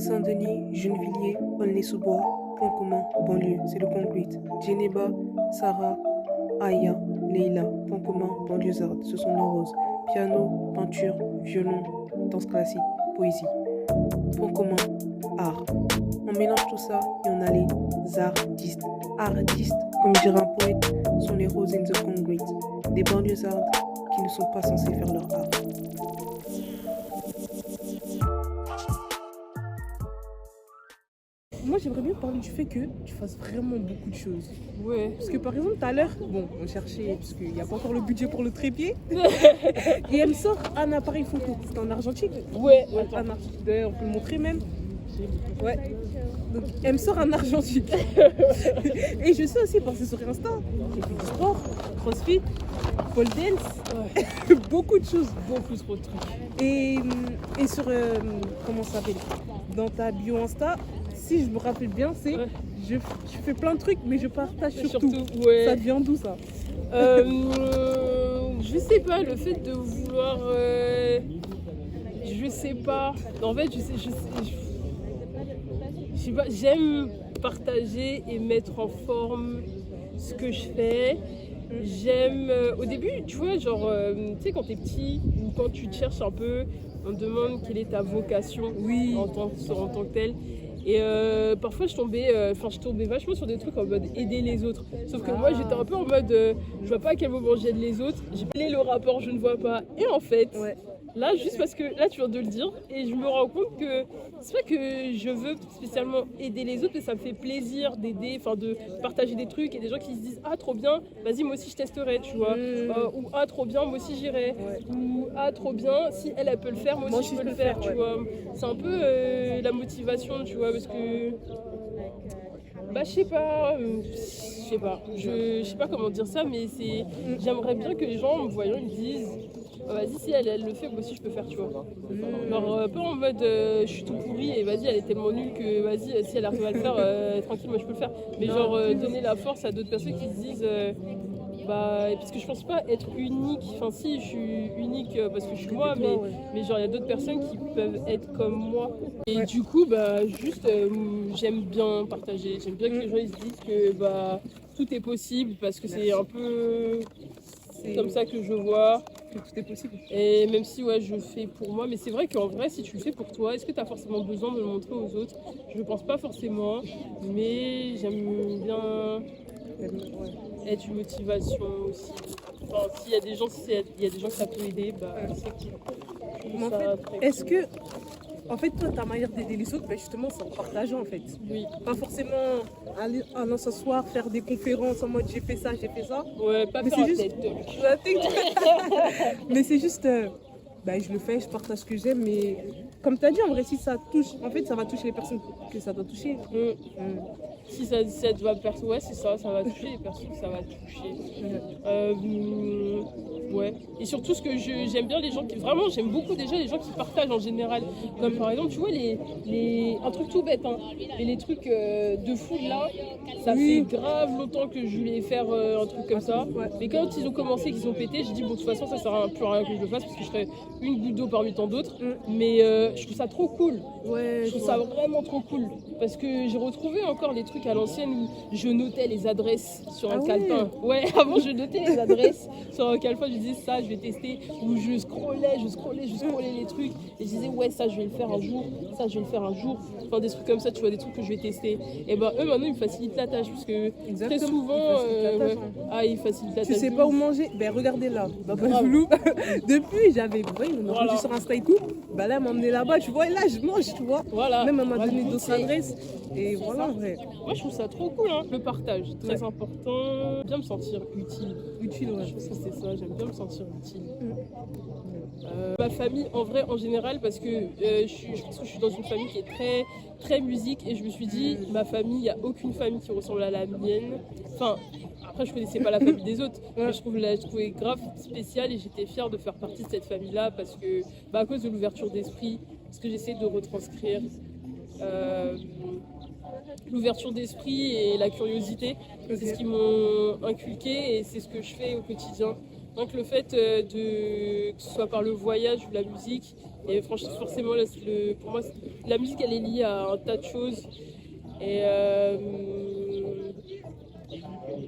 Saint-Denis, Gennevilliers, Aulnay-sous-Bois, Point commun, banlieue, c'est le concrete. Djeneba, Sarah, Aya, Leila, Point commun, banlieusarde, ce sont nos roses. Piano, peinture, violon, danse classique, poésie. Point commun, art. On mélange tout ça et on a les artistes. Artistes, comme dirait un poète, sont les roses in the concrete. Des banlieusardes qui ne sont pas censés faire leur art. Moi, j'aimerais bien parler du fait que tu fasses vraiment beaucoup de choses. Ouais. Parce que par exemple, tout à l'heure, bon, on cherchait, parce qu'il n'y a pas encore le budget pour le trépied, et elle me sort un appareil photo. C'est en argentique. Ouais. Un argentique. D'ailleurs, on peut le montrer même. Ouais. Donc, elle me sort un argentique. Et je sais aussi passer sur Insta. J'ai fait du sport, crossfit, pole dance, beaucoup de choses. Beaucoup trop de trucs. Et sur, comment ça s'appelle, dans ta bio Insta, si je me rappelle bien, c'est je fais plein de trucs, mais je partage surtout. Ouais. Ça vient d'où ça? Je sais pas, le fait de vouloir. Je sais pas. En fait, je sais pas, j'aime partager et mettre en forme ce que je fais. J'aime. Au début, tu vois, genre, tu sais, quand t'es petit ou quand tu te cherches un peu, on te demande quelle est ta vocation en tant que telle. Et parfois je tombais vachement sur des trucs en mode aider les autres. Sauf que moi j'étais un peu en mode je vois pas à quel moment j'aide les autres. J'ai appelé le rapport je ne vois pas. Et en fait, là juste parce que là tu viens de le dire et je me rends compte que c'est pas que je veux spécialement aider les autres, mais ça me fait plaisir d'aider, enfin de partager des trucs et des gens qui se disent ah trop bien, vas-y moi aussi je testerai, tu vois. Ou ah trop bien, moi aussi j'irai. Ou ah trop bien, si elle peut le faire, moi aussi je peux le faire, tu vois. C'est un peu la motivation, tu vois, parce que bah je sais pas, je sais pas comment dire ça, mais c'est j'aimerais bien que les gens en me voyant ils me disent vas-y si elle le fait moi aussi je peux faire, tu vois. Genre pas en mode je suis tout pourri et vas-y elle est tellement nulle que vas-y si elle arrive à le faire tranquille moi je peux le faire, mais genre donner la force à d'autres personnes qui se disent parce que je pense pas être unique, enfin si je suis unique parce que je suis moi, mais genre il y a d'autres personnes qui peuvent être comme moi. Et du coup juste j'aime bien partager, j'aime bien que les gens ils se disent que tout est possible parce que c'est un peu comme ça que je vois. Que tout est possible. Et même si je fais pour moi, mais c'est vrai qu'en vrai si tu le fais pour toi, est-ce que tu as forcément besoin de le montrer aux autres? Je pense pas forcément, mais j'aime bien être une motivation aussi. Enfin, s'il y a des gens, il y a des gens que ça peut aider, c'est cool. Mais en fait, est-ce que, en fait, toi, ta manière d'aider les autres, justement, c'est en partageant, en fait. Oui. Pas forcément allant s'asseoir, faire des conférences en mode j'ai fait ça. Ouais, pas mais faire c'est un juste... TED Talk. Mais c'est juste, je le fais, je partage ce que j'aime, mais comme tu as dit, en vrai, si ça touche, en fait, ça va toucher les personnes que ça doit toucher. Si ça doit percer, c'est ça va toucher les personnes que ça va toucher. Ouais. Et surtout ce que j'aime bien les gens qui vraiment j'aime beaucoup déjà les gens qui partagent en général. Comme par exemple tu vois un truc tout bête mais les trucs de food là, ça fait grave longtemps que je voulais faire un truc comme ça. Mais quand ils ont commencé, qu'ils ont pété, j'ai dit bon de toute façon ça sert à plus à rien que je le fasse parce que je ferais une goutte d'eau parmi tant d'autres. Mais je trouve ça trop cool. Je trouve ça vraiment trop cool. Parce que j'ai retrouvé encore les trucs à l'ancienne où je notais les adresses sur un calepin. Ouais, avant je notais les adresses sur un calepin, je disais ça, je vais tester. Où je scrollais les trucs. Et je disais ça je vais le faire un jour, ça je vais le faire un jour. Enfin des trucs comme ça, tu vois, des trucs que je vais tester. Et eux maintenant ils me facilitent la tâche parce que très souvent ils facilitent la tâche. Tu sais pas où manger? Regardez là, Papa Joulou. Depuis j'avais, on a rendu sur Insta et tout. Là elle m'a emmené là-bas, tu vois, et là je mange, tu vois. Voilà. Même elle m'a donné d'autres adresses. Et voilà, en vrai. Moi je trouve ça trop cool, le partage, très important. Bien me sentir utile. Je pense que c'est ça, j'aime bien me sentir utile. Ma famille en vrai en général parce que je pense que je suis dans une famille qui est très très musique et je me suis dit ma famille, il n'y a aucune famille qui ressemble à la mienne. Enfin après je connaissais pas la famille des autres mais je trouvais grave spéciale et j'étais fière de faire partie de cette famille là parce que à cause de l'ouverture d'esprit, parce que j'essaie de retranscrire l'ouverture d'esprit et la curiosité, c'est ce qu'ils m'ont inculqué et c'est ce que je fais au quotidien. Donc le fait que ce soit par le voyage ou la musique, et franchement, forcément, pour moi, la musique, elle est liée à un tas de choses. Et,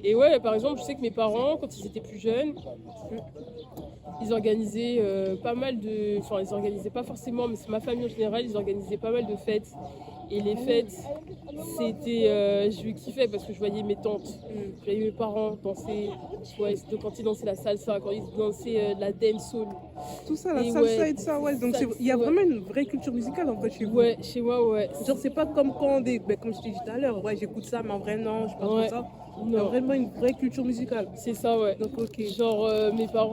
et ouais, par exemple, je sais que mes parents, quand ils étaient plus jeunes, ils organisaient pas mal de... Enfin, ils organisaient pas forcément, mais c'est ma famille en général, ils organisaient pas mal de fêtes. Et les fêtes, c'était... je kiffais parce que je voyais mes tantes, je voyais mes parents danser. Ouais, donc quand ils dansaient la salsa, quand ils dansaient la dancehall. Tout ça, la Et salsa ouais, et tout ça, ouais. Donc, ça, il y a ouais. vraiment une vraie culture musicale en fait chez vous. Ouais, chez moi, ouais. Genre, c'est pas comme quand comme je t'ai dit tout à l'heure, ouais, j'écoute ça, mais en vrai, non, je parle Ouais. pas ça. Il y a Non, vraiment une vraie culture musicale. c'est ça, ouais. Donc, ok. Genre, mes parents,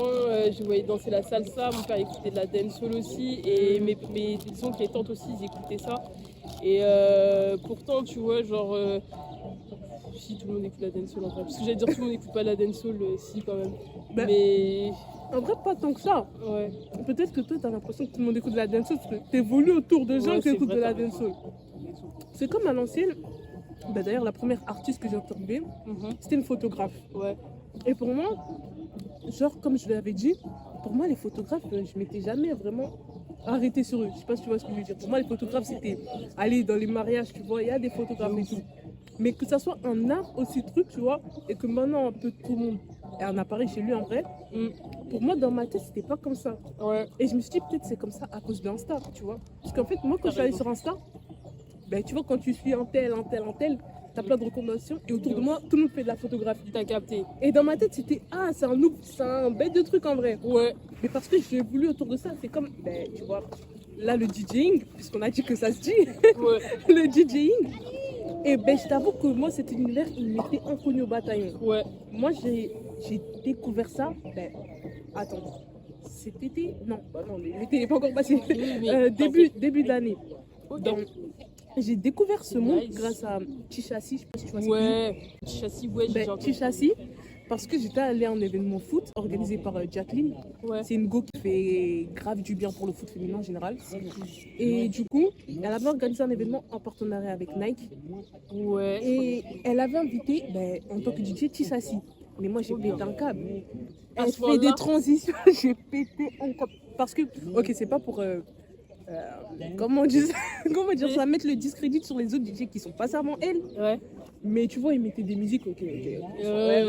je voyais danser la salsa, mon père écoutait de la dancehall aussi, et mes oncles et tantes aussi, ils écoutaient ça. Et pourtant, tu vois, genre, si tout le monde écoute la dancehall en vrai, parce que j'allais dire tout le monde n'écoute pas la dancehall, si quand même. Ben, Mais en vrai, pas tant que ça. ouais, Peut-être que toi, t'as l'impression que tout le monde écoute de la dancehall parce que t'évolues autour de gens Ouais, qui c'est écoutent vrai, de la t'as raison. dancehall. C'est comme à l'ancienne. Bah, d'ailleurs, la première artiste que j'ai interviewée, c'était une photographe. ouais, Et pour moi, genre, comme je l'avais dit, pour moi, les photographes, je m'étais jamais vraiment arrêtée sur eux. Je sais pas si tu vois ce que je veux dire. Pour moi, les photographes, c'était aller dans les mariages, tu vois, il y a des photographes et tout. Mais que ça soit un art aussi truc, tu vois, et que maintenant, un peu tout le monde ait un appareil chez lui en vrai, pour moi, dans ma tête, c'était pas comme ça. ouais, Et je me suis dit, peut-être c'est comme ça à cause d'Insta, tu vois. Parce qu'en fait, moi, quand je suis allée sur Insta, ben, tu vois, quand tu suis un tel, t'as plein de recommandations et autour de moi, tout le monde fait de la photographie. t'as capté. Et dans ma tête, c'était, ah, c'est un noob, c'est un bête de truc en vrai. Ouais, Mais parce que j'ai voulu autour de ça, c'est comme, ben, tu vois, là, le DJing, puisqu'on a dit que ça se dit, ouais, le DJing. Et ben, je t'avoue que moi, cet univers, il m'était inconnu au bataillon. ouais. Moi, j'ai découvert ça, ben, attends, cet été, non, bah non, l'été n'est pas encore passé, Oui, mais début d'année. ok. Donc, j'ai découvert ce monde Nice. grâce à Tichassi, je sais pas si tu vois ce Ouais, châssis, ouais, j'ai ben, déjà entendu. Tichassi, parce que j'étais allée à un événement foot organisé par Jacqueline. Ouais, C'est une go qui fait grave du bien pour le foot féminin en général. Et du coup, elle avait organisé un événement en partenariat avec Nike. ouais. Et elle avait invité, ben, en tant que DJ, Tichassi. Mais moi, j'ai pété un câble. À Elle ce fait point-là des transitions, j'ai pété un câble. Parce que, ok, c'est pas pour... comment dire ça, comment dire ça, mettre le discrédit sur les autres DJ qui sont pas seulement elle. Ouais, Mais tu vois, ils mettaient des musiques, ok. ouais,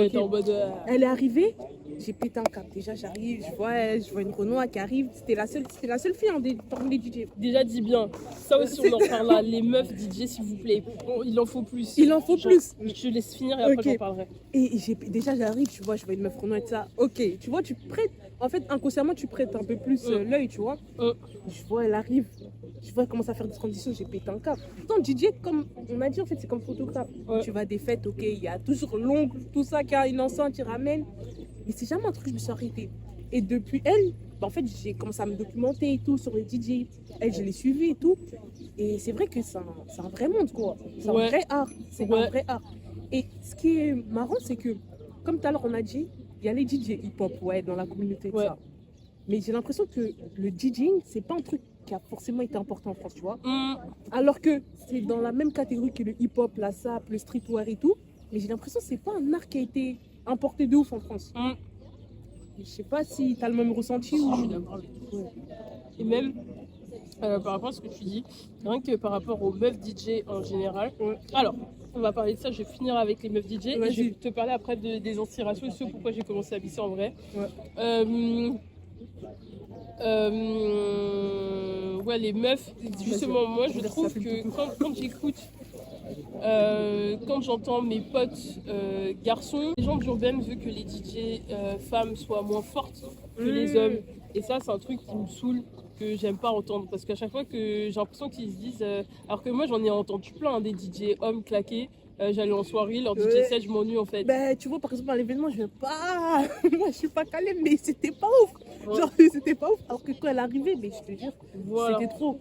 ok. t'es en mode. Elle est arrivée, j'ai pété un câble. Déjà, j'arrive, je vois une Renoir qui arrive. C'était la seule fille parmi les DJ. Déjà, dis bien. Ça aussi, on en parle là. Les meufs DJ, s'il vous plaît. Bon, il en faut plus. Il en faut Genre, plus. Je te laisse finir et après, Ok. j'en parlerai. Et déjà, j'arrive, tu vois, je vois une meuf Renoir et tout ça. Ok, tu vois, tu prêtes. En fait, inconsciemment, tu prêtes un peu plus l'œil, tu vois. Je vois, elle arrive. Je vois, elle commence à faire des transitions, j'ai pété un câble. Pourtant, DJ, comme on a dit, en fait, c'est comme photographe. Ouais. Tu vas à des fêtes, ok, il y a toujours l'ongle, tout ça, qui a une enceinte, qui ramène. Mais c'est jamais un truc que je me suis arrêtée. Et depuis elle, bah, en fait, j'ai commencé à me documenter et tout sur les DJ. Elle, je l'ai suivi et tout. Et c'est vrai que c'est un vrai monde, quoi. C'est Ouais. un vrai art. C'est Ouais. un vrai art. Et ce qui est marrant, c'est que, comme tout à l'heure, on a dit, il y a les DJ hip-hop, ouais, dans la communauté, tout Ouais. ça. Mais j'ai l'impression que le DJing, c'est pas un truc qui a forcément été important en France, tu vois. Alors que c'est dans la même catégorie que le hip-hop, la sap, le streetwear et tout. Mais j'ai l'impression que c'est pas un art qui a été importé de ouf en France. Je sais pas si tu as le même ressenti ou... Je suis d'accord avec toi. Et même par rapport à ce que tu dis, rien que par rapport aux meufs DJ en général. Alors, on va parler de ça, je vais finir avec les meufs DJ et Vas-y. je vais te parler après des inspirations et ce pourquoi j'ai commencé à bisser en vrai. Ouais, les meufs, justement, moi je trouve que quand j'écoute, quand j'entends mes potes garçons, les gens d'urbaine veulent que les DJ femmes soient moins fortes que les hommes. Et ça, c'est un truc qui me saoule, que j'aime pas entendre. Parce qu'à chaque fois que j'ai l'impression qu'ils se disent. Alors que moi, j'en ai entendu plein, hein, des DJ hommes claqués. J'allais en soirée, leur DJ set, je m'ennuie en fait. Ben, tu vois, par exemple, à l'événement, je vais pas... Moi, je suis pas calée, mais c'était pas ouf. Ouais. Genre, c'était pas ouf. Alors que quand elle arrivait, mais je te jure, Voilà. c'était trop.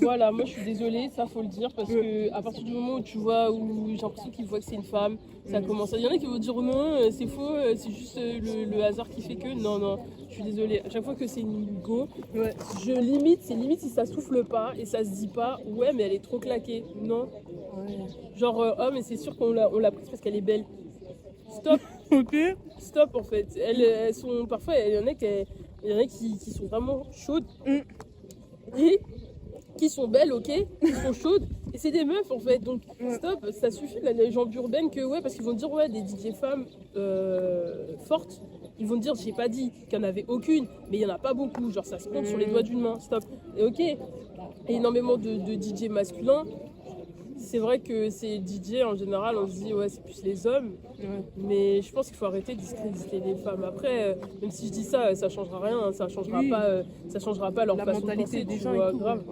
Voilà, moi je suis désolée, ça faut le dire, parce que à partir du moment où tu vois, où j'ai l'impression qu'ils voient que c'est une femme, ça commence à... Il y en a qui vont dire non, c'est faux, c'est juste le hasard qui fait que... Non, non, je suis désolée. À chaque fois que c'est une go, je limite, c'est limite si ça souffle pas et ça se dit pas, ouais mais elle est trop claquée. Non. Genre, oh mais c'est sûr qu'on l'a prise parce qu'elle est belle. Stop. Ok. Stop en fait. Elles sont parfois, il y en a qui sont vraiment chaudes et qui sont belles, ok, qui sont chaudes et c'est des meufs en fait. Donc stop, ça suffit la légende urbaine que ouais, parce qu'ils vont dire ouais des DJ femmes fortes. Ils vont dire j'ai pas dit qu'il n'y en avait aucune, mais il y en a pas beaucoup. Genre ça se compte sur les doigts d'une main. Stop. Et ok, et énormément de DJ masculins. C'est vrai que c'est DJ en général, on se dit ouais c'est plus les hommes, mais je pense qu'il faut arrêter de discréditer les femmes. Après, même si je dis ça, ça changera rien, hein, ça changera pas leur La façon de mentalité penser, des tu gens et vois, tout, grave.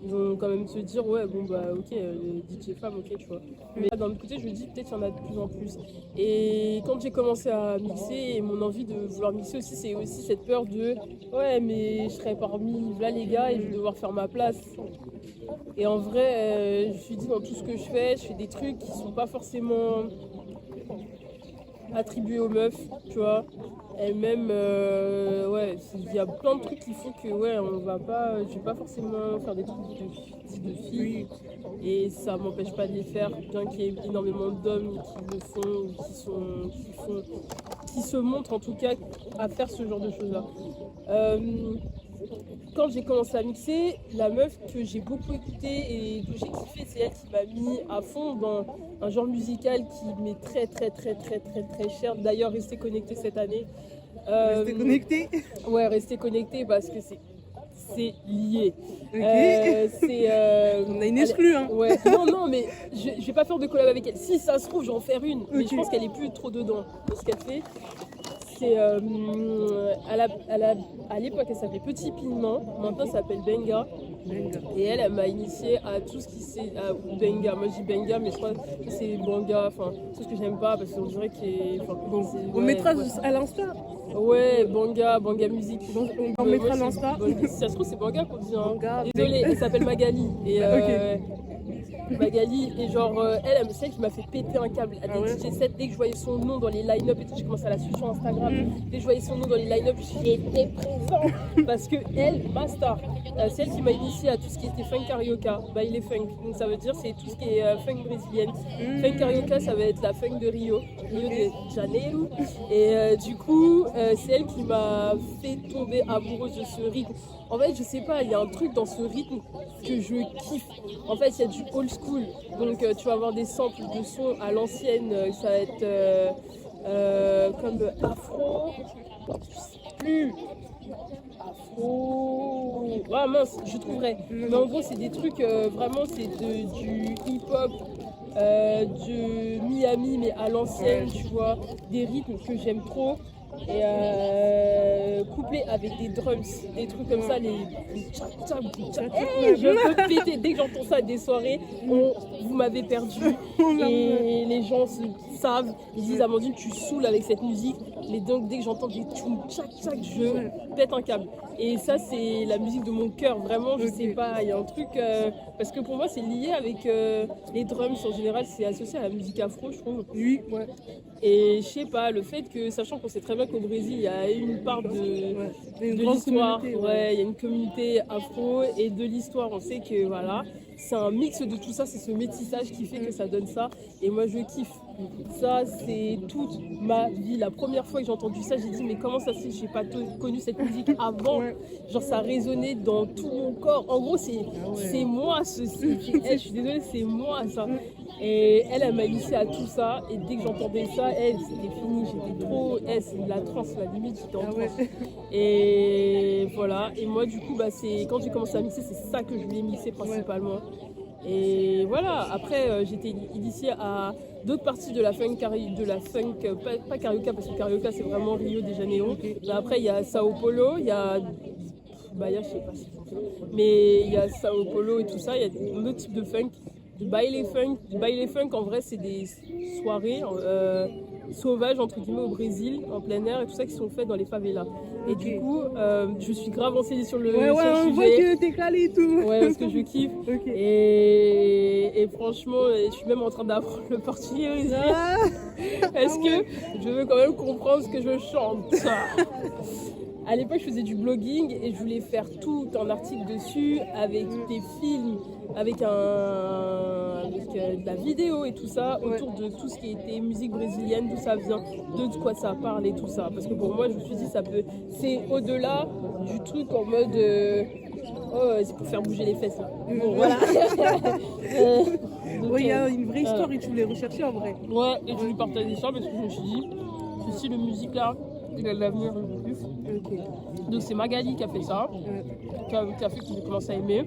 Ils vont quand même se dire ouais bon bah ok les DJ femmes ok tu vois. Mais d'un autre côté je me dis peut-être qu'il y en a de plus en plus. Et quand j'ai commencé à mixer et mon envie de vouloir mixer aussi c'est aussi cette peur de ouais mais je serai parmi là les gars et je vais devoir faire ma place. Et en vrai, je me suis dit dans tout ce que je fais des trucs qui sont pas forcément attribués aux meufs, tu vois. Et même, ouais, il y a plein de trucs qui font que, ouais, je vais pas forcément faire des trucs de filles. Et ça m'empêche pas de les faire, bien qu'il y ait énormément d'hommes qui le font, ou qui se montrent en tout cas à faire ce genre de choses-là. Quand j'ai commencé à mixer, la meuf que j'ai beaucoup écoutée et que j'ai kiffé, c'est elle qui m'a mis à fond dans un genre musical qui m'est très cher. D'ailleurs, restez connectés cette année. Restez connectés. Ouais, restez connectés parce que c'est lié. Okay. On a une exclue, hein. Ouais. Non, mais je vais pas faire de collab avec elle. Si ça se trouve, je vais en faire une. Mais je pense qu'elle est plus trop dedans dans ce qu'elle fait. C'est à l'époque elle s'appelait Petit Piment, maintenant ça s'appelle Benga. Et elle m'a initié à tout ce qui c'est Benga. Moi je dis Benga mais je crois que c'est Banga, enfin tout ce que j'aime pas parce qu'on dirait on mettra à l'insta. Ouais, Banga musique. On mettra à l'insta. Si ça se trouve c'est Banga qu'on dit. Banga, désolée, elle s'appelle Magali. Et Magali et genre elle c'est elle qui m'a fait péter un câble à des DJ sets. Dès que je voyais son nom dans les line-up et tout, j'ai commencé à la suivre sur Instagram. Dès que je voyais son nom dans les line-up, j'étais présent parce que elle, ma star, c'est elle qui m'a initié à tout ce qui était funk carioca, baile funk. Donc ça veut dire c'est tout ce qui est funk brésilienne. Funk carioca ça va être la funk de Rio de Janeiro. Et du coup c'est elle qui m'a fait tomber amoureuse de ce rythme. En fait, je sais pas, il y a un truc dans ce rythme que je kiffe. En fait, il y a du old school. Donc, tu vas avoir des samples de sons à l'ancienne. Ça va être comme afro. Je sais plus. Afro. Ah mince, je trouverai. Mais en gros, c'est des trucs vraiment, c'est du hip-hop. De Miami, mais à l'ancienne, tu vois. Des rythmes que j'aime trop. Et couplé avec des drums, des trucs comme ça, les je peux péter dès que j'entends ça à des soirées. Vous m'avez perdu et les gens savent, ils disent Amandine tu saoules avec cette musique. Mais donc dès que j'entends des tchoum tchac tchac, je pète un câble. Et ça c'est la musique de mon cœur, vraiment. Je sais pas, il y a un truc parce que pour moi c'est lié avec les drums en général, c'est associé à la musique afro, je trouve. Oui, ouais. Et je sais pas, le fait que, sachant qu'on sait très bien qu'au Brésil, il y a une part de l'histoire, il y a une communauté afro et de l'histoire, on sait que voilà, c'est un mix de tout ça, c'est ce métissage qui fait que ça donne ça. Et moi je kiffe. Ça, c'est toute ma vie. La première fois que j'ai entendu ça, j'ai dit mais comment ça se fait, j'ai pas connu cette musique avant. Genre ça résonnait dans tout mon corps. En gros, c'est moi ceci. Je suis désolée, c'est moi ça. Et elle m'a initié à tout ça. Et dès que j'entendais ça, c'était fini. J'étais trop. C'est de la transe, la limite, j'étais en transe. Et voilà. Et moi, du coup, c'est quand j'ai commencé à mixer, c'est ça que je voulais mixer principalement. Et voilà, après j'étais initiée à d'autres parties de la funk, pas carioca parce que carioca c'est vraiment Rio de Janeiro. Mais après il y a Sao Paulo, il y a Bahia, je sais pas si c'est ça. Mais il y a Sao Paulo et tout ça, il y a d'autres types de funk. Du baile funk en vrai c'est des soirées sauvages entre guillemets au Brésil en plein air et tout ça qui sont faites dans les favelas. Et du coup je suis grave renseignée sur le sujet. On voit que t'es calé et tout. Ouais, parce que je kiffe. Et franchement je suis même en train d'apprendre le portugais aussi. Parce que je veux quand même comprendre ce que je chante. À l'époque, je faisais du blogging et je voulais faire tout un article dessus avec des films avec de la vidéo et tout ça, autour de tout ce qui était musique brésilienne, d'où ça vient, de quoi ça parle et tout ça. Parce que pour moi, je me suis dit, c'est au-delà du truc en mode, c'est pour faire bouger les fesses là. Bon, voilà. Oui, il y a une vraie histoire et tu voulais rechercher en vrai. Ouais, et je lui partageais ça parce que je me suis dit, ce style de musique là, il a de l'avenir le plus. Ok. Donc c'est Magali qui a fait ça, qui a fait que j'ai commencé à aimer.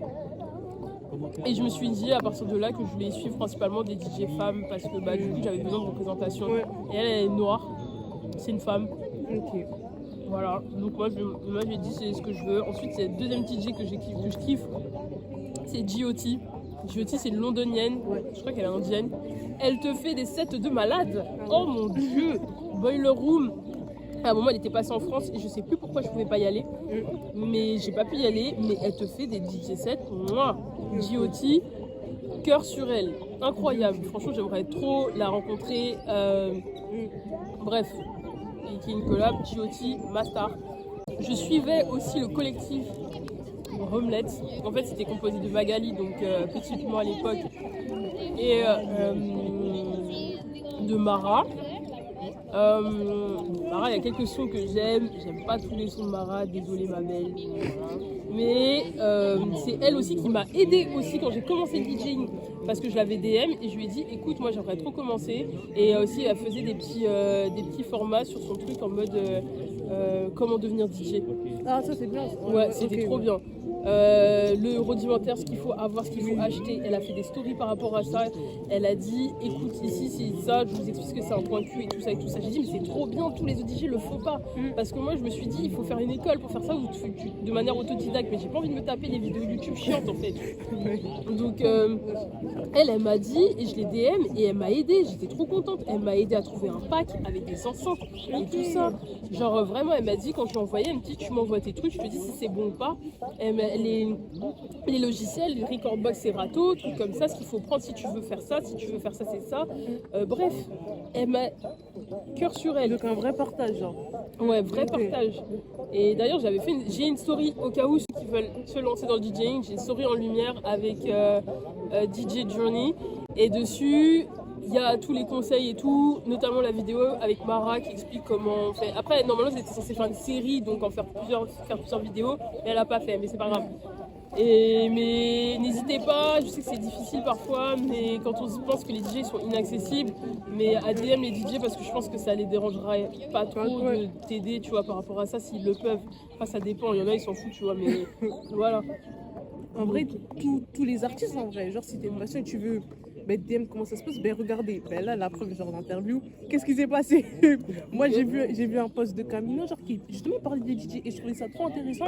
Et je me suis dit à partir de là que je voulais suivre principalement des DJ femmes parce que du coup j'avais besoin de représentation. Et elle est noire, c'est une femme. Ok. Voilà, donc moi j'ai dit c'est ce que je veux. Ensuite c'est le deuxième DJ que je kiffe, c'est G.O.T. G.O.T c'est une londonienne, je crois qu'elle est indienne. Elle te fait des sets de malade. Oh mon dieu, Boiler Room. À un moment elle était passée en France et je sais plus pourquoi je pouvais pas y aller. Mais j'ai pas pu y aller, mais elle te fait des DJ sets. Moi, G.O.T, cœur sur elle, incroyable. Franchement j'aimerais trop la rencontrer. Bref. Qui est une collab, G.O.T, Mastar. Je suivais aussi le collectif Homelet. En fait, c'était composé de Magali, donc Petit Piment à l'époque, et de Mara. Mara, il y a quelques sons que j'aime pas tous les sons de Mara, désolée ma belle. Mais c'est elle aussi qui m'a aidée aussi quand j'ai commencé le DJing. Parce que je l'avais DM et je lui ai dit écoute moi j'aimerais trop commencer et aussi elle faisait des petits formats sur son truc en mode comment devenir DJ. Ah ça c'est bien. Ouais c'était trop bien. Le rudimentaire, ce qu'il faut avoir, ce qu'il faut acheter. Elle a fait des stories par rapport à ça. Elle a dit écoute ici c'est ça, je vous explique que c'est un point Q et tout ça et tout ça. J'ai dit mais c'est trop bien, tous les autres DJ le font pas. Parce que moi je me suis dit il faut faire une école pour faire ça de manière autodidacte, mais j'ai pas envie de me taper les vidéos YouTube chiantes en fait. Donc elle m'a dit et je l'ai DM et elle m'a aidée, j'étais trop contente. Elle m'a aidée à trouver un pack avec des enceintes et tout ça. Genre vraiment elle m'a dit quand je l'ai envoyé, elle me dit tu m'envoies tes trucs, je te dis si c'est bon ou pas. Les logiciels, les Recordbox et Rato, trucs comme ça, ce qu'il faut prendre si tu veux faire ça, si tu veux faire ça c'est ça. Bref, elle m'a cœur sur elle. Donc un vrai partage genre. Ouais, vrai partage. Et d'ailleurs j'ai une story au cas où ceux qui veulent se lancer dans le DJing, j'ai une story en lumière avec DJ Journey et dessus il y a tous les conseils et tout, notamment la vidéo avec Mara qui explique comment on fait. Après normalement c'était censé faire une série donc en faire plusieurs vidéos, mais elle a pas fait, mais c'est pas grave. Mais n'hésitez pas, je sais que c'est difficile parfois, mais quand on se pense que les DJ sont inaccessibles, mais ADM les DJ parce que je pense que ça les dérangera pas trop de t'aider, tu vois, par rapport à ça s'ils le peuvent. Enfin ça dépend, il y en a ils s'en foutent, tu vois, mais voilà. En vrai, tous les artistes en vrai, genre si t'es une passion et tu veux DM comment ça se passe, regardez, là la preuve genre d'interview, qu'est-ce qui s'est passé? Moi j'ai vu un post de Camino genre qui justement parlait des DJ et je trouvais ça trop intéressant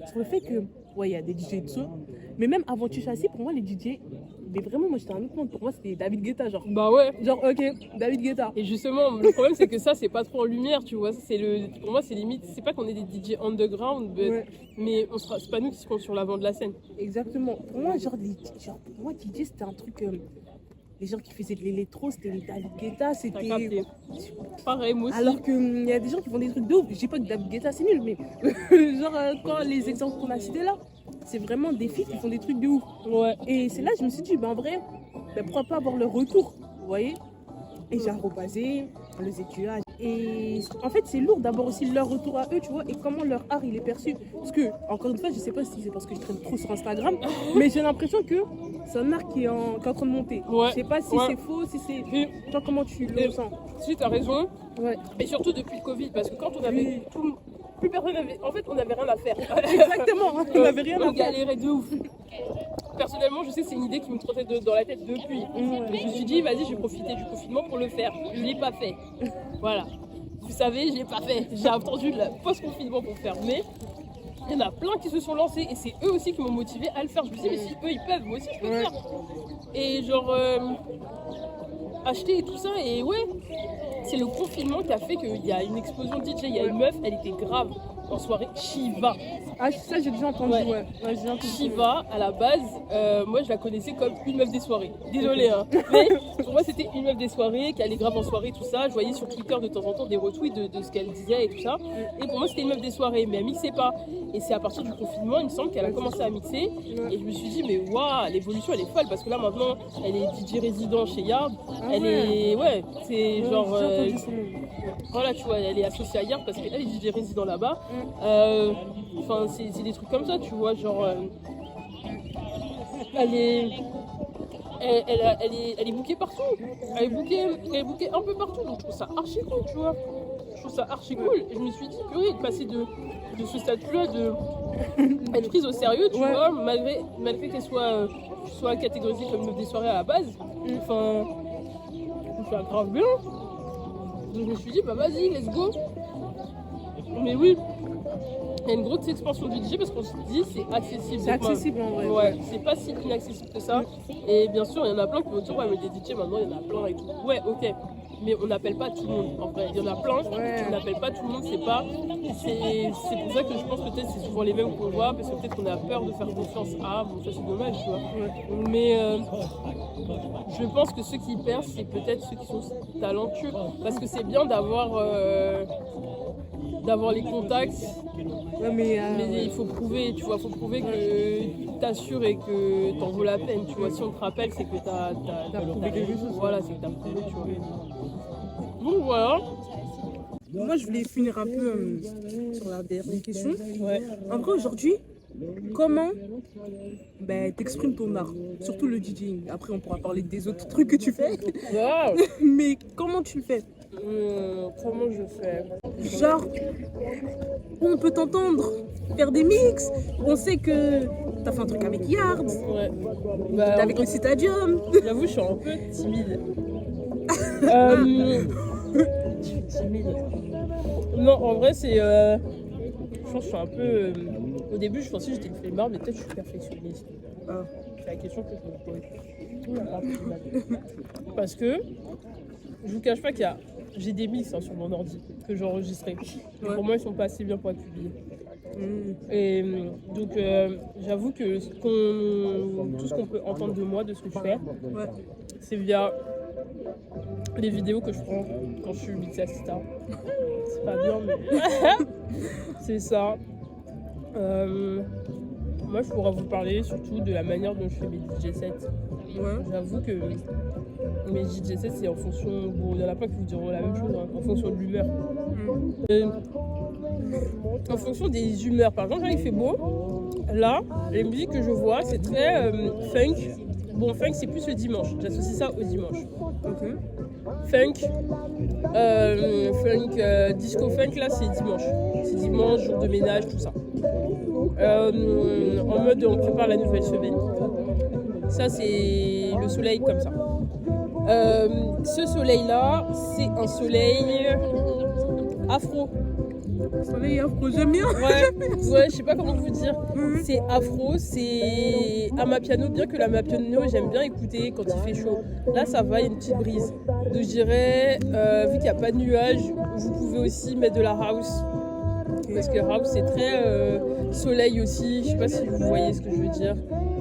sur le fait que il y a des DJ et tout ça, mais même avant Chassis pour moi les DJ, mais vraiment moi j'étais un autre monde, pour moi c'était David Guetta genre. Bah ouais. Genre ok, David Guetta. Et justement le problème c'est que ça c'est pas trop en lumière, tu vois, pour moi c'est limite, c'est pas qu'on est des DJ underground, mais c'est pas nous qui serons sur l'avant de la scène. Exactement. Pour moi pour moi DJ c'était un truc les gens qui faisaient de l'électro, c'était les David Guetta, c'était... Pareil, moi aussi. Alors qu'il y a des gens qui font des trucs de ouf. Je dis pas que David Guetta c'est nul, mais genre quand les exemples qu'on a cités là, c'est vraiment des filles qui font des trucs de ouf. Ouais. Et c'est là que je me suis dit, en vrai, pourquoi pas avoir leur retour, vous voyez? Et j'ai repassé les étudiants. Et en fait, c'est lourd d'avoir aussi leur retour à eux, tu vois, et comment leur art il est perçu. Parce que, encore une fois, je sais pas si c'est parce que je traîne trop sur Instagram, mais j'ai l'impression que c'est un art qui est en train de monter. Ouais. Je sais pas si c'est faux, si c'est. Toi, comment tu le sens? Si, t'as raison. Ouais. Et surtout depuis le Covid, parce que quand on avait plus personne avait. En fait, on n'avait rien à faire. Exactement, on n'avait rien à faire. On galérait de ouf. Personnellement, je sais que c'est une idée qui me trottait dans la tête depuis. Je me suis dit, vas-y, je vais profiter du confinement pour le faire. Je ne l'ai pas fait. Voilà. Vous savez, je ne l'ai pas fait. J'ai attendu le post-confinement pour le faire. Mais il y en a plein qui se sont lancés et c'est eux aussi qui m'ont motivé à le faire. Je me suis dit, mais si eux ils peuvent, moi aussi je peux le faire. Et genre, acheter et tout ça. Et ouais, c'est le confinement qui a fait qu'il y a une explosion de DJ. Il y a une meuf, elle était grave. en soirée. Shiva. Ah, ça, j'ai déjà entendu, Ouais. ouais. Ouais, j'ai entendu. Shiva, à la base, moi je la connaissais comme une meuf des soirées. Désolée, hein. Mais pour moi, c'était une meuf des soirées qui allait grave en soirée, tout ça. Je voyais sur Twitter de temps en temps des retweets de ce qu'elle disait et tout ça. Et pour moi, c'était une meuf des soirées, mais elle mixait pas. Et c'est à partir du confinement, il me semble qu'elle a commencé à mixer. Et je me suis dit, mais waouh, l'évolution elle est folle parce que là maintenant, elle est DJ résident chez Yard. Elle est. Ouais, c'est genre. J'ai entendu son nom. Voilà, tu vois, elle est associée à Yard parce qu'elle est DJ résident là-bas. Enfin, c'est des trucs comme ça, tu vois, genre. Elle est. Elle est bookée partout. Elle est bookée un peu partout. Donc je trouve ça archi cool, tu vois. Je trouve ça archi cool. Et je me suis dit, purée, de passer de ce statut-là, de être prise au sérieux, tu vois, malgré qu'elle soit catégorisée comme meuf des soirées à la base. Enfin, je me fais grave bien. Donc je me suis dit, bah vas-y, let's go. Mais oui, il y a une grosse expansion du DJ parce qu'on se dit c'est accessible. C'est accessible en vrai. Ouais, c'est pas si inaccessible que ça. Et bien sûr, il y en a plein qui vont dire, ouais, mais des DJ maintenant, il y en a plein et tout. Ouais, ok. Mais on n'appelle pas tout le monde. En vrai, il y en a plein, on n'appelle pas tout le monde. C'est pour ça que je pense que peut-être c'est souvent les mêmes qu'on voit parce que peut-être qu'on a peur de faire confiance à. Bon, ça c'est dommage, tu vois. Mais je pense que ceux qui percent, c'est peut-être ceux qui sont talentueux. Parce que c'est bien d'avoir les contacts. Ouais, mais il faut prouver, tu vois, faut prouver que t'assures et que t'en vaut la peine, tu vois. Si on te rappelle, c'est que t'as prouvé quelque chose. Voilà, c'est que t'as prouvé, tu vois. Donc voilà. moi, je voulais finir un peu sur la dernière question. Ouais. En vrai, aujourd'hui, comment t'exprimes ton art, surtout le DJing. Après, on pourra parler des autres trucs que tu fais. Wow. Mais comment tu le fais? Comment je fais? Genre, on peut t'entendre faire des mix. On sait que t'as fait un truc avec Yard, Ouais. avec le Citadium. J'avoue, je suis un peu timide. Je suis timide. Non, en vrai, c'est. Je pense que je suis un peu. Au début, je pensais que j'étais une flemmarde, mais peut-être que je suis perfectionniste. C'est la question que je me pose. Parce que je vous cache pas j'ai des mix sur mon ordi que j'ai enregistrés. Pour moi, ils sont pas assez bien pour être publiés. Et donc, j'avoue que tout ce qu'on peut entendre de moi, de ce que je fais, c'est via les vidéos que je prends quand je suis mixée à Star. C'est pas bien, mais c'est ça. Moi, je pourrais vous parler surtout de la manière dont je fais mes DJ sets. J'avoue que mes DJ sets, c'est en fonction. Bon, il y en a pas qui vous diront la même chose, hein, en fonction de l'humeur. En fonction des humeurs. Par exemple, quand il fait beau, là, les musiques que je vois, c'est très funk. Bon, funk, c'est plus le dimanche. J'associe ça au dimanche. Funk, disco funk, là, c'est dimanche. C'est dimanche, jour de ménage, tout ça. En mode, on prépare la nouvelle semaine. Ça, c'est le soleil comme ça. Ce soleil-là, c'est un soleil afro. Soleil afro, j'aime bien. Ouais, je sais pas comment vous dire. C'est afro, c'est Amapiano, bien que l'Amapiano, j'aime bien écouter quand il fait chaud. Là, ça va, il y a une petite brise. Donc, je dirais, vu qu'il n'y a pas de nuages, vous pouvez aussi mettre de la house. Parce que house, c'est très soleil aussi. Je sais pas si vous voyez ce que je veux dire.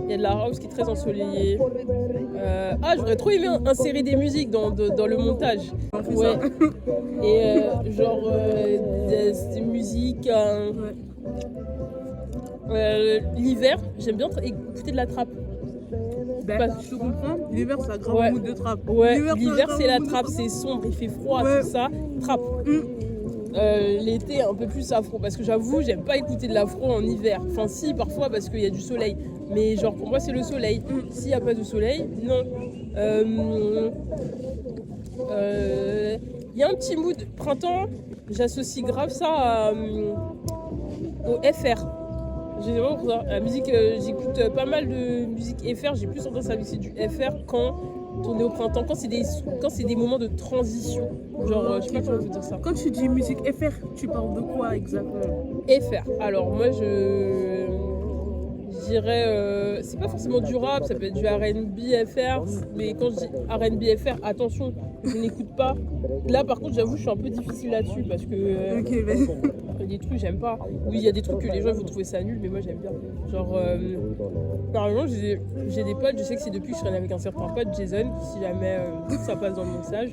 Il y a de la house qui est très ensoleillée. J'aurais trop aimé insérer des musiques dans le montage. Ouais. Et genre des musiques. L'hiver, j'aime bien écouter de la trappe. Je comprends. L'hiver, c'est la grave mood de trappe. Ouais, l'hiver, c'est la trappe, c'est sombre, il fait froid, tout ça. Trappe. L'été, un peu plus afro. Parce que j'avoue, j'aime pas écouter de l'afro en hiver. Enfin, si, parfois, parce qu'il y a du soleil. Mais genre, pour moi, c'est le soleil. S'il n'y a pas de soleil, non. Il y a un petit mood printemps. J'associe grave ça au FR. J'ai vraiment pour ça. La musique, j'écoute pas mal de musique FR. J'ai plus tendance à mixer du FR quand on est au printemps, quand c'est des moments de transition. Genre, je sais pas comment vous dire ça. Quand tu dis musique FR, tu parles de quoi exactement? FR. Alors moi, dirais, c'est pas forcément du rap, ça peut être du R&B FR, mais quand je dis R&B FR, attention, je n'écoute pas. Là par contre j'avoue je suis un peu difficile là-dessus parce que il y a des trucs j'aime pas. Oui il y a des trucs que les gens vont trouver ça nul mais moi j'aime bien. Genre par exemple j'ai des potes, je sais que c'est depuis que je traîne avec un certain pote, Jason, si jamais ça passe dans le message.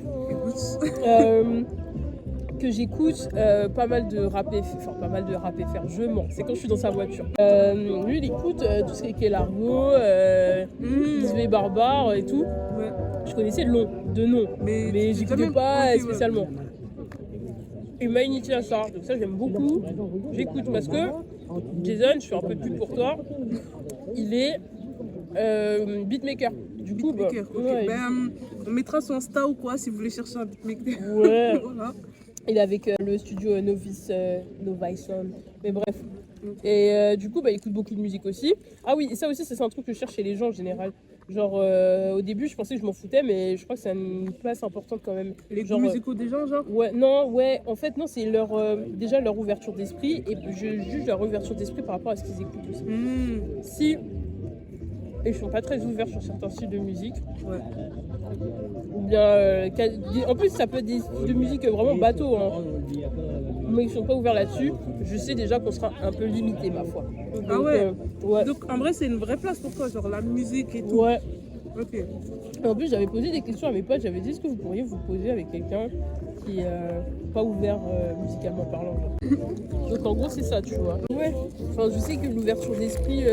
Que j'écoute pas mal de rap FR, je mens, c'est quand je suis dans sa voiture. Lui il écoute tout ce qui est Largo, Isvé Barbare et tout. Ouais. Je connaissais de nom, mais j'écoutais pas spécialement. Il m'a initié à ça, donc ça j'aime beaucoup. J'écoute parce que Jason, je fais un peu de pub pour toi, il est beatmaker. Du coup, beatmaker, okay. On mettra son Insta ou quoi si vous voulez chercher un beatmaker. Ouais. Voilà. Il est avec le studio Novice Sound. Mais bref. Et du coup, il écoute beaucoup de musique aussi. Ah oui, et ça aussi, c'est un truc que je cherche chez les gens en général. Genre, au début, je pensais que je m'en foutais, mais je crois que c'est une place importante quand même. Les goûts musicaux des gens, genre En fait, non, c'est déjà leur ouverture d'esprit. Et je juge leur ouverture d'esprit par rapport à ce qu'ils écoutent aussi. Si ils sont pas très ouverts sur certains styles de musique. Ouais. Ou bien, en plus, ça peut être des styles de musique vraiment bateau, hein. Mais ils sont pas ouverts là-dessus. Je sais déjà qu'on sera un peu limité, ma foi. Donc, ah ouais. Ouais. Donc en vrai, c'est une vraie place pour toi, genre la musique et tout. Ouais. Ok. Et en plus, j'avais posé des questions à mes potes. J'avais dit est-ce que vous pourriez vous poser avec quelqu'un qui est pas ouvert musicalement parlant. Donc en gros, c'est ça, tu vois. Ouais. Enfin, je sais que l'ouverture d'esprit,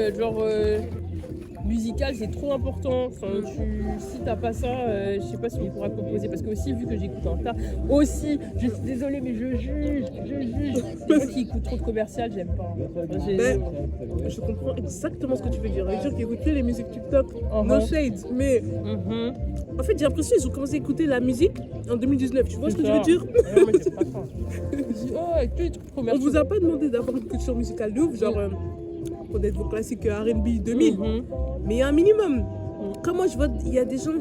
musical, c'est trop important. Enfin, si t'as pas ça, je sais pas si on pourra composer. Parce que aussi, vu que j'écoute un tas, aussi, je suis désolée, mais je juge. Les gens qui écoutent trop de commercial, j'aime pas. Je comprends exactement ce que tu veux dire. Les gens qui écoutent les musiques TikTok, no shade, mais en fait, j'ai l'impression qu'ils ont commencé à écouter la musique en 2019. Tu vois ce que je veux dire? Non, mais c'est pas ça. Avec tous les trucs commerciaux. On vous a pas demandé d'avoir une culture musicale de ouf, genre connaître vos classiques R&B 2000. Mais il y a un minimum. Comment je vois, il y a des gens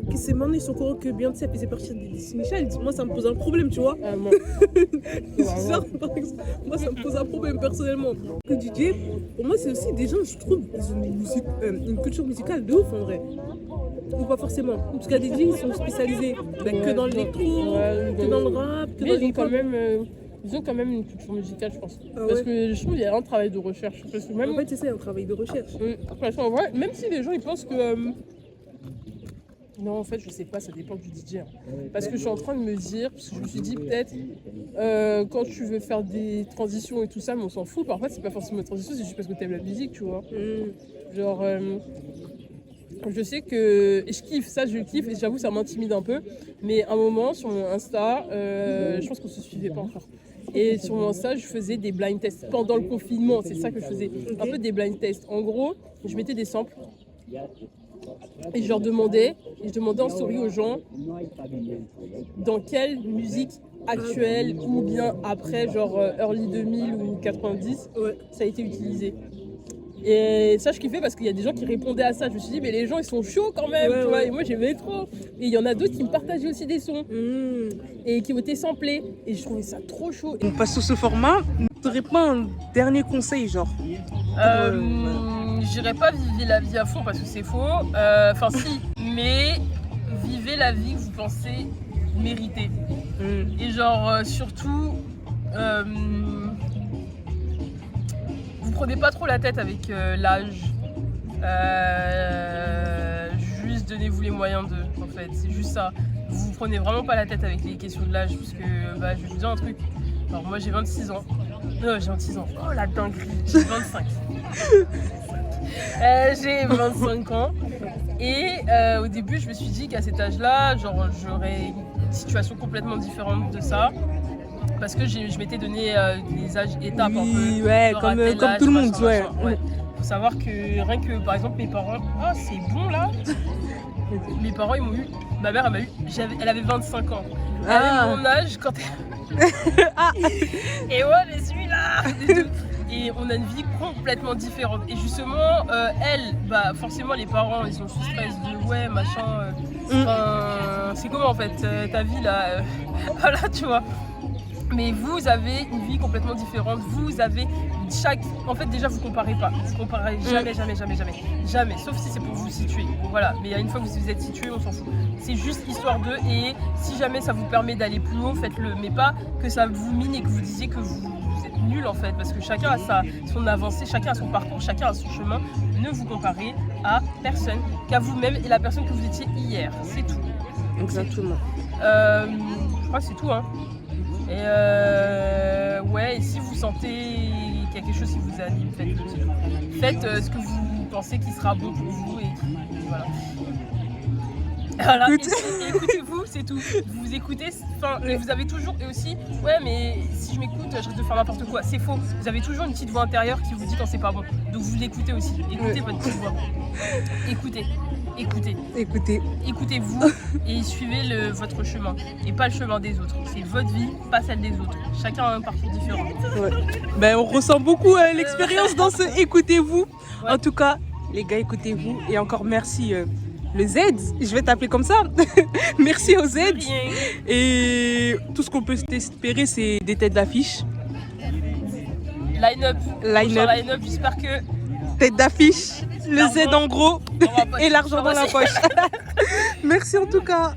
qui c'est maintenant ils sont courants que Beyoncé faisait partie des Destiny Child. Moi ça me pose un problème, tu vois. Genre, par exemple, moi ça me pose un problème personnellement. Que DJ, pour moi c'est aussi des gens, je trouve, ils ont une culture musicale de ouf en vrai. Ou pas forcément. Parce qu'il y a des DJ qui sont spécialisés que dans l'électro, que dans le rap, que dans les ils ont quand même une culture musicale, je pense. Ah parce que je trouve qu'il y a un travail de recherche. Parce que même... En fait, c'est ça, un travail de recherche. Parce qu'en vrai, même si les gens ils pensent que... Non, en fait, je sais pas, ça dépend du DJ. Hein. Parce que je suis en train de me dire, parce que je me suis dit peut-être, quand tu veux faire des transitions et tout ça, mais on s'en fout. Parfois, c'est pas forcément une transition, c'est juste parce que t'aimes la musique, tu vois. Genre... je sais que je kiffe ça, je kiffe et j'avoue ça m'intimide un peu. Mais à un moment sur mon Insta, je pense qu'on se suivait pas encore. Et sur mon Insta, je faisais des blind tests pendant le confinement. C'est ça que je faisais, un peu des blind tests. En gros, je mettais des samples et je leur demandais, en story aux gens dans quelle musique actuelle ou bien après, genre early 2000 ou 90, ça a été utilisé. Et ça je kiffais parce qu'il y a des gens qui répondaient à ça. Je me suis dit mais les gens ils sont chauds quand même, tu vois. Et moi j'aimais trop. Et il y en a d'autres qui me partageaient aussi des sons et qui ont été samplés. Et je trouvais ça trop chaud. On passe sur ce format. T'aurais pas un dernier conseil genre je dirais pas vivez la vie à fond parce que c'est faux. Enfin si, mais vivez la vie que vous pensez mériter. Et genre surtout vous prenez pas trop la tête avec l'âge. Juste donnez-vous les moyens en fait, c'est juste ça. Vous prenez vraiment pas la tête avec les questions de l'âge parce que je vais vous dire un truc. Alors moi j'ai 26 ans. Non, j'ai 26 ans. Oh la dinguerie, j'ai 25. J'ai 25 ans. Et au début je me suis dit qu'à cet âge-là, genre j'aurais une situation complètement différente de ça. Parce que je m'étais donné des âges étapes un peu. Ouais, comme tout le monde, ouais. Faut savoir que rien que par exemple mes parents, oh c'est bon là. Mes parents ils m'ont eu, ma mère elle m'a eu, elle avait 25 ans. Elle avait mon âge quand elle... Et moi je suis là. Et on a une vie complètement différente. Et justement, elle, forcément les parents ils sont sous stress de ouais machin. C'est comment en fait ta vie là. Voilà tu vois. Mais vous avez une vie complètement différente. Vous avez En fait, déjà, vous comparez pas. Vous comparez jamais. Sauf si c'est pour vous situer. Voilà. Mais une fois que vous êtes situé, on s'en fout. C'est juste histoire d'eux. Et si jamais ça vous permet d'aller plus haut, faites-le. Mais pas que ça vous mine et que vous disiez que vous êtes nul en fait. Parce que chacun a son avancée, chacun a son parcours, chacun a son chemin. Ne vous comparez à personne qu'à vous-même et la personne que vous étiez hier. C'est tout. Exactement. Je crois que c'est tout. Hein. Et si vous sentez qu'il y a quelque chose qui vous anime, faites-le, c'est tout. Faites ce que vous pensez qui sera bon pour vous et voilà. Voilà. Et écoutez-vous, c'est tout. Vous vous écoutez, et vous avez toujours, et aussi, ouais, mais si je m'écoute, je risque de faire n'importe quoi. C'est faux. Vous avez toujours une petite voix intérieure qui vous dit quand c'est pas bon. Donc vous l'écoutez aussi. Écoutez votre petite voix. Écoutez-vous et suivez votre chemin et pas le chemin des autres. C'est votre vie, pas celle des autres. Chacun a un parcours différent. Ouais. Ben, on ressent beaucoup l'expérience dans ce écoutez-vous. Ouais. En tout cas, les gars, écoutez-vous. Et encore merci le Z, je vais t'appeler comme ça. Merci au Z. Et tout ce qu'on peut espérer, c'est des têtes d'affiche. Line-up, j'espère que... Tête d'affiche, le Z en gros et l'argent dans la poche. Merci en tout cas.